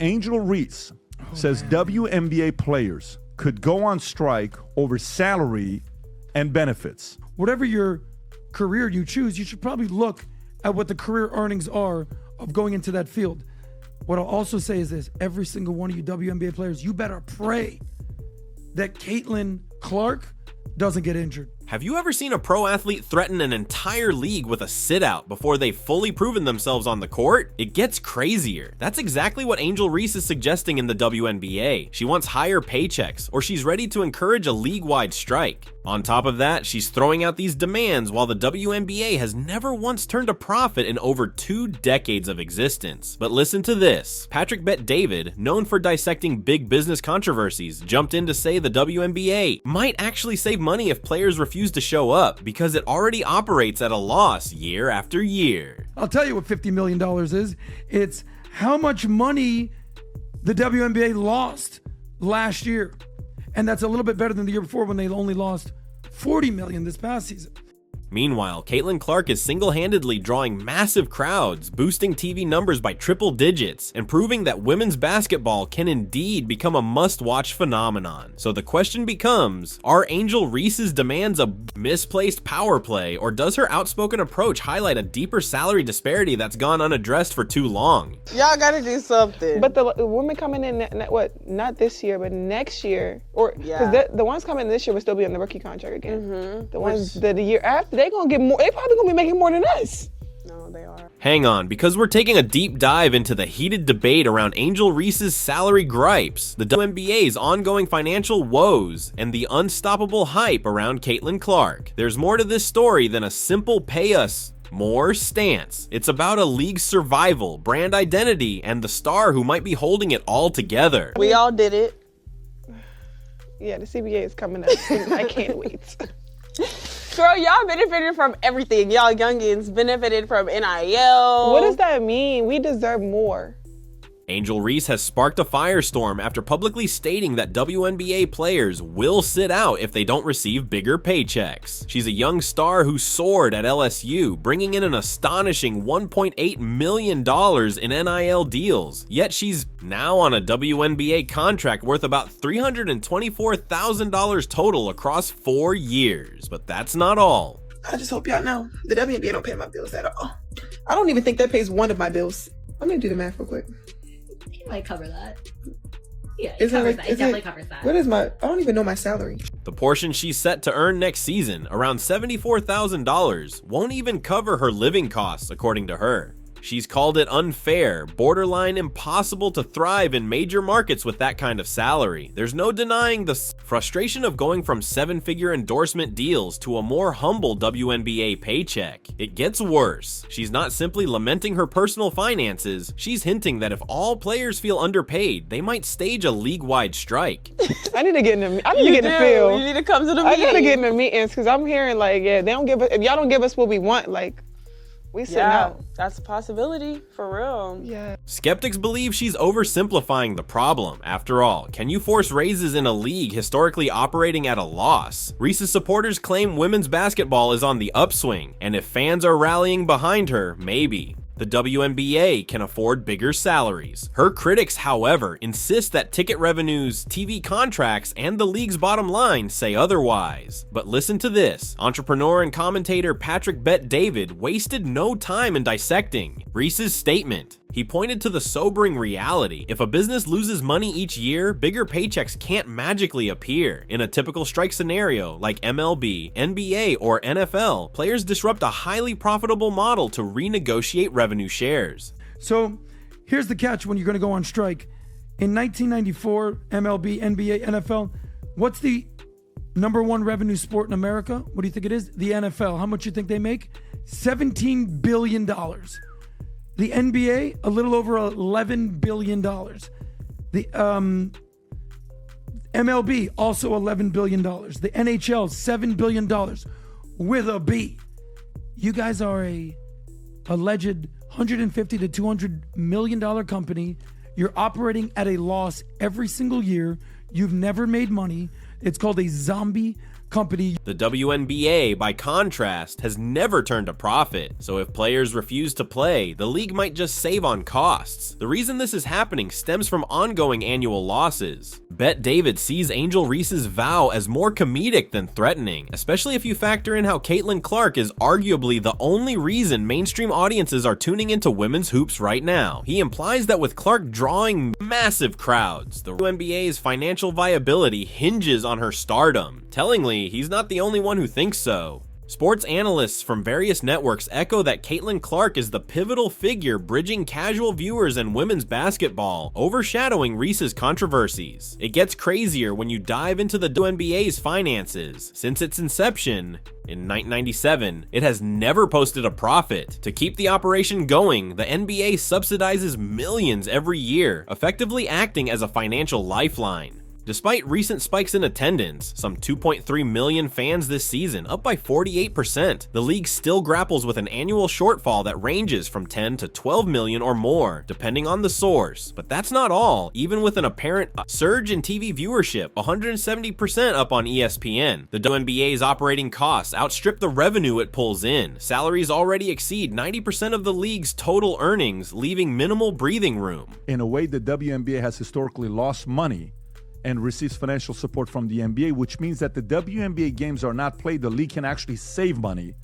Angel Reese says WNBA players could go on strike over salary and benefits. Whatever your career you choose, you should probably look at what the career earnings are of going into that field. What I'll also say is this: every single one of you WNBA players, you better pray that Caitlin Clark doesn't get injured. Have you ever seen a pro athlete threaten an entire league with a sit-out before they've fully proven themselves on the court? It gets crazier. That's exactly what Angel Reese is suggesting in the WNBA. She wants higher paychecks, or she's ready to encourage a league-wide strike. On top of that, she's throwing out these demands while the WNBA has never once turned a profit in over 2 decades of existence. But listen to this. Patrick Bet-David, known for dissecting big business controversies, jumped in to say the WNBA might actually save money if players refuse to show up because it already operates at a loss year after year. I'll tell you what $50 million is. It's how much money the WNBA lost last year. And that's a little bit better than the year before when they only lost $40 million this past season. Meanwhile, Caitlin Clark is single-handedly drawing massive crowds, boosting TV numbers by triple digits, and proving that women's basketball can indeed become a must-watch phenomenon. So the question becomes, are Angel Reese's demands a misplaced power play, or does her outspoken approach highlight a deeper salary disparity that's gone unaddressed for too long? Y'all gotta do something. But the women coming in, not this year, but next year, or because the ones coming in this year will still be on the rookie contract again. The ones that the year after, they gonna get more. They probably gonna be making more than us. No, they are. Hang on, because we're taking a deep dive into the heated debate around Angel Reese's salary gripes, the WNBA's ongoing financial woes, and the unstoppable hype around Caitlin Clark. There's more to this story than a simple pay us more stance. It's about a league's survival, brand identity, and the star who might be holding it all together. We all did it. Yeah, the CBA is coming up. I can't wait. Girl, y'all benefited from everything. Y'all youngins benefited from NIL. What does that mean? We deserve more. Angel Reese has sparked a firestorm after publicly stating that WNBA players will sit out if they don't receive bigger paychecks. She's a young star who soared at LSU, bringing in an astonishing $1.8 million in NIL deals. Yet she's now on a WNBA contract worth about $324,000 total across 4 years. But that's not all. I just hope y'all know the WNBA don't pay my bills at all. I don't even think that pays one of my bills. I'm gonna do the math real quick. It might cover that. Yeah, it definitely covers that. What is I don't even know my salary. The portion she's set to earn next season, around $74,000, won't even cover her living costs, according to her. She's called it unfair, borderline impossible to thrive in major markets with that kind of salary. There's no denying the frustration of going from 7-figure endorsement deals to a more humble WNBA paycheck. It gets worse. She's not simply lamenting her personal finances, she's hinting that if all players feel underpaid, they might stage a league-wide strike. I need to get in the field. You need to come to the I meeting. gotta get in the meetings because I'm hearing they don't give us, if y'all don't give us what we want, we sitting out. That's a possibility, for real. Yeah. Skeptics believe she's oversimplifying the problem. After all, can you force raises in a league historically operating at a loss? Reese's supporters claim women's basketball is on the upswing, and if fans are rallying behind her, maybe. The WNBA can afford bigger salaries. Her critics, however, insist that ticket revenues, TV contracts, and the league's bottom line say otherwise. But listen to this. Entrepreneur and commentator Patrick Bet-David wasted no time in dissecting Reese's statement. He pointed to the sobering reality. If a business loses money each year, bigger paychecks can't magically appear. In a typical strike scenario like MLB, NBA, or NFL, players disrupt a highly profitable model to renegotiate revenue shares. So here's the catch when you're going to go on strike. In 1994, MLB, NBA, NFL, what's the number one revenue sport in America? What do you think it is? The NFL. How much do you think they make? $17 billion. The NBA, a little over $11 billion. The MLB, also $11 billion. The NHL, $7 billion with a B. You guys are a alleged $150 to $200 million company. You're operating at a loss every single year. You've never made money. It's called a zombie company. The WNBA, by contrast, has never turned a profit, so if players refuse to play, the league might just save on costs. The reason this is happening stems from ongoing annual losses. Bet David sees Angel Reese's vow as more comedic than threatening, especially if you factor in how Caitlin Clark is arguably the only reason mainstream audiences are tuning into women's hoops right now. He implies that with Clark drawing massive crowds, the WNBA's financial viability hinges on her stardom. Tellingly, he's not the only one who thinks so. Sports analysts from various networks echo that Caitlin Clark is the pivotal figure bridging casual viewers and women's basketball, overshadowing Reese's controversies. It gets crazier when you dive into the WNBA's finances. Since its inception, in 1997, it has never posted a profit. To keep the operation going, the NBA subsidizes millions every year, effectively acting as a financial lifeline. Despite recent spikes in attendance, some 2.3 million fans this season, up by 48%, the league still grapples with an annual shortfall that ranges from 10 to 12 million or more, depending on the source. But that's not all. Even with an apparent surge in TV viewership, 170% up on ESPN, the WNBA's operating costs outstrip the revenue it pulls in. Salaries already exceed 90% of the league's total earnings, leaving minimal breathing room. In a way, the WNBA has historically lost money and receives financial support from the NBA, which means that the WNBA games are not played. The league can actually save money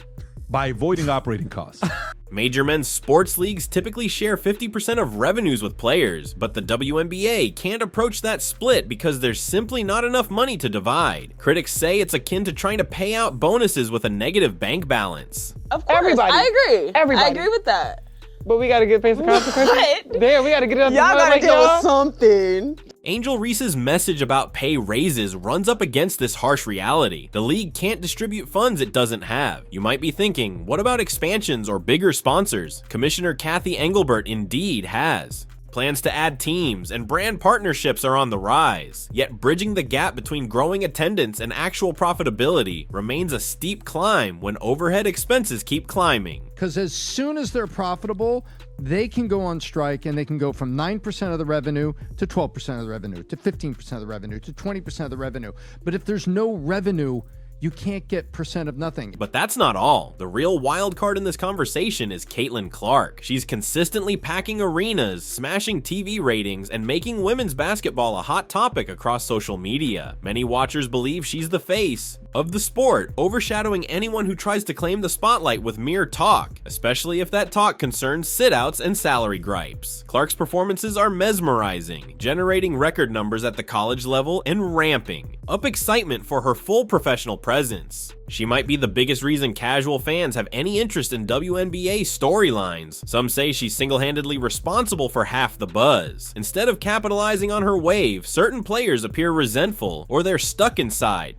by avoiding operating costs. Major men's sports leagues typically share 50% of revenues with players, but the WNBA can't approach that split because there's simply not enough money to divide. Critics say it's akin to trying to pay out bonuses with a negative bank balance. Of course, Everybody. I agree. Everybody. I agree with that. But we gotta get paid some consequences. What? Damn, we gotta get it up. Y'all gotta like, deal with y'all. something. Angel Reese's message about pay raises runs up against this harsh reality. The league can't distribute funds it doesn't have. You might be thinking, what about expansions or bigger sponsors? Commissioner Kathy Engelbert indeed has. Plans to add teams and brand partnerships are on the rise, yet bridging the gap between growing attendance and actual profitability remains a steep climb when overhead expenses keep climbing. Because as soon as they're profitable, they can go on strike and they can go from 9% of the revenue to 12% of the revenue to 15% of the revenue to 20% of the revenue. But if there's no revenue, you can't get percent of nothing. But that's not all. The real wild card in this conversation is Caitlin Clark. She's consistently packing arenas, smashing TV ratings, and making women's basketball a hot topic across social media. Many watchers believe she's the face of the sport, overshadowing anyone who tries to claim the spotlight with mere talk, especially if that talk concerns sit-outs and salary gripes. Clark's performances are mesmerizing, generating record numbers at the college level and ramping up excitement for her full professional presence. She might be the biggest reason casual fans have any interest in WNBA storylines. Some say she's single-handedly responsible for half the buzz. Instead of capitalizing on her wave, certain players appear resentful or they're stuck inside.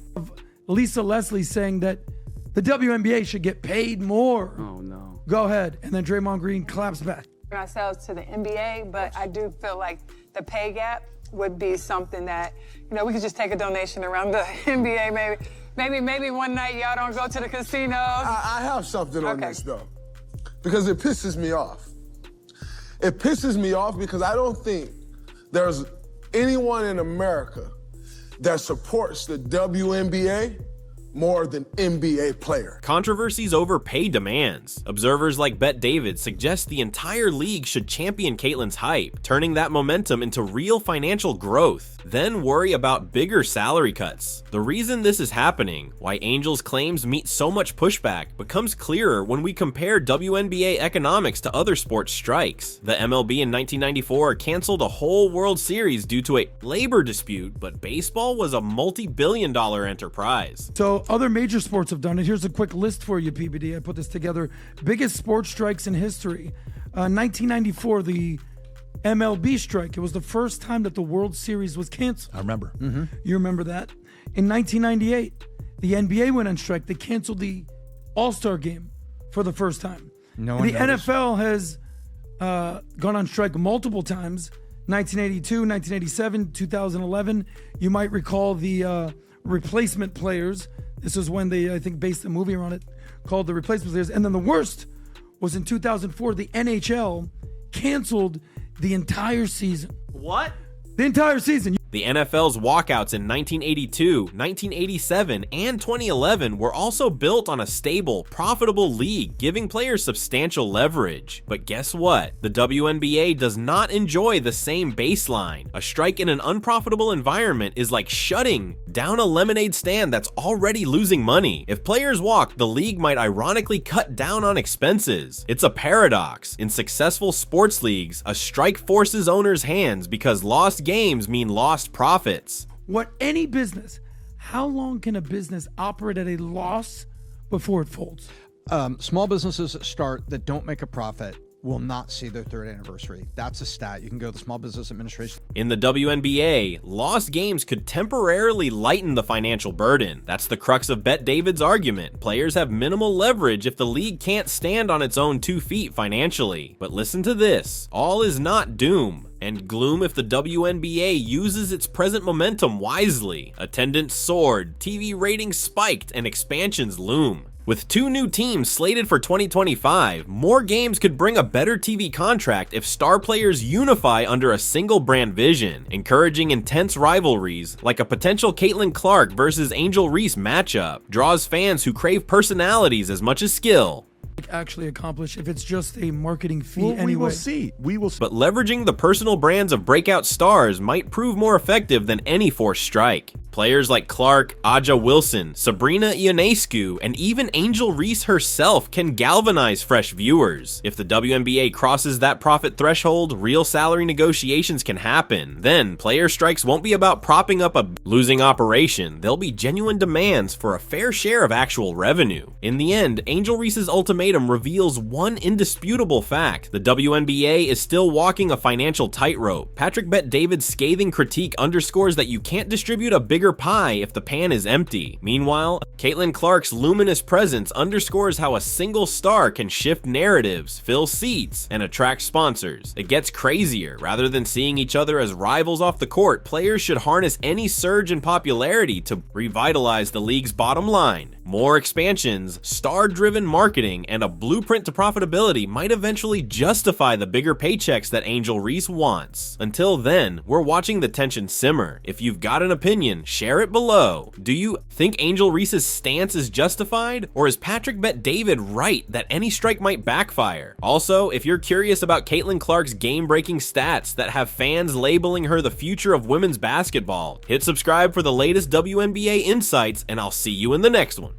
Lisa Leslie saying that the WNBA should get paid more. Oh, no. Go ahead. And then Draymond Green claps back. Ourselves to the NBA, but I do feel like the pay gap would be something that, we could just take a donation around the NBA maybe one night y'all don't go to the casinos. I have something on this though, because it pisses me off. It pisses me off because I don't think there's anyone in America that supports the WNBA more than NBA player. Controversies over pay demands. Observers like Bet David suggest the entire league should champion Caitlin's hype, turning that momentum into real financial growth, then worry about bigger salary cuts. The reason this is happening, why Angel's claims meet so much pushback, becomes clearer when we compare WNBA economics to other sports strikes. The MLB in 1994 canceled a whole World Series due to a labor dispute, but baseball was a multi-billion-dollar enterprise. So other major sports have done it. Here's a quick list for you, PBD. I put this together. Biggest sports strikes in history. 1994, the MLB strike. It was the first time that the World Series was canceled. I remember. Mm-hmm. You remember that? In 1998, the NBA went on strike. They canceled the All-Star game for the first time. No one the noticed. NFL has gone on strike multiple times. 1982, 1987, 2011. You might recall the replacement players. This is when they, I think, based a movie around it called The Replacement Players. And then the worst was in 2004, the NHL canceled the entire season. What? The entire season. The NFL's walkouts in 1982, 1987, and 2011 were also built on a stable, profitable league, giving players substantial leverage. But guess what? The WNBA does not enjoy the same baseline. A strike in an unprofitable environment is like shutting down a lemonade stand that's already losing money. If players walk, the league might ironically cut down on expenses. It's a paradox. In successful sports leagues, a strike forces owners' hands because lost games mean lost profits. What any business, how long can a business operate at a loss before it folds? Small businesses that don't make a profit will not see their third anniversary. That's a stat. You can go to the Small Business Administration. In the WNBA, lost games could temporarily lighten the financial burden. That's the crux of Bet David's argument. Players have minimal leverage if the league can't stand on its own 2 feet financially. But listen to this. All is not doom and gloom if the WNBA uses its present momentum wisely. Attendance soared, TV ratings spiked, and expansions loom. With 2 new teams slated for 2025, more games could bring a better TV contract if star players unify under a single brand vision, encouraging intense rivalries like a potential Caitlin Clark versus Angel Reese matchup, draws fans who crave personalities as much as skill. Actually accomplish if it's just a marketing fee Well, anyway. we will see. But leveraging the personal brands of breakout stars might prove more effective than any forced strike. Players like Clark, Aja Wilson, Sabrina Ionescu, and even Angel Reese herself can galvanize fresh viewers. If the WNBA crosses that profit threshold, real salary negotiations can happen. Then, player strikes won't be about propping up a losing operation. They'll be genuine demands for a fair share of actual revenue. In the end, Angel Reese's ultimatum reveals one indisputable fact. The WNBA is still walking a financial tightrope. Patrick Bet David's scathing critique underscores that you can't distribute a bigger pie if the pan is empty. Meanwhile, Caitlin Clark's luminous presence underscores how a single star can shift narratives, fill seats, and attract sponsors. It gets crazier. Rather than seeing each other as rivals off the court, players should harness any surge in popularity to revitalize the league's bottom line. More expansions, star-driven marketing, and a blueprint to profitability might eventually justify the bigger paychecks that Angel Reese wants. Until then, we're watching the tension simmer. If you've got an opinion, share it below. Do you think Angel Reese's stance is justified? Or is Patrick Bet David right that any strike might backfire? Also, if you're curious about Caitlin Clark's game-breaking stats that have fans labeling her the future of women's basketball, hit subscribe for the latest WNBA insights, and I'll see you in the next one.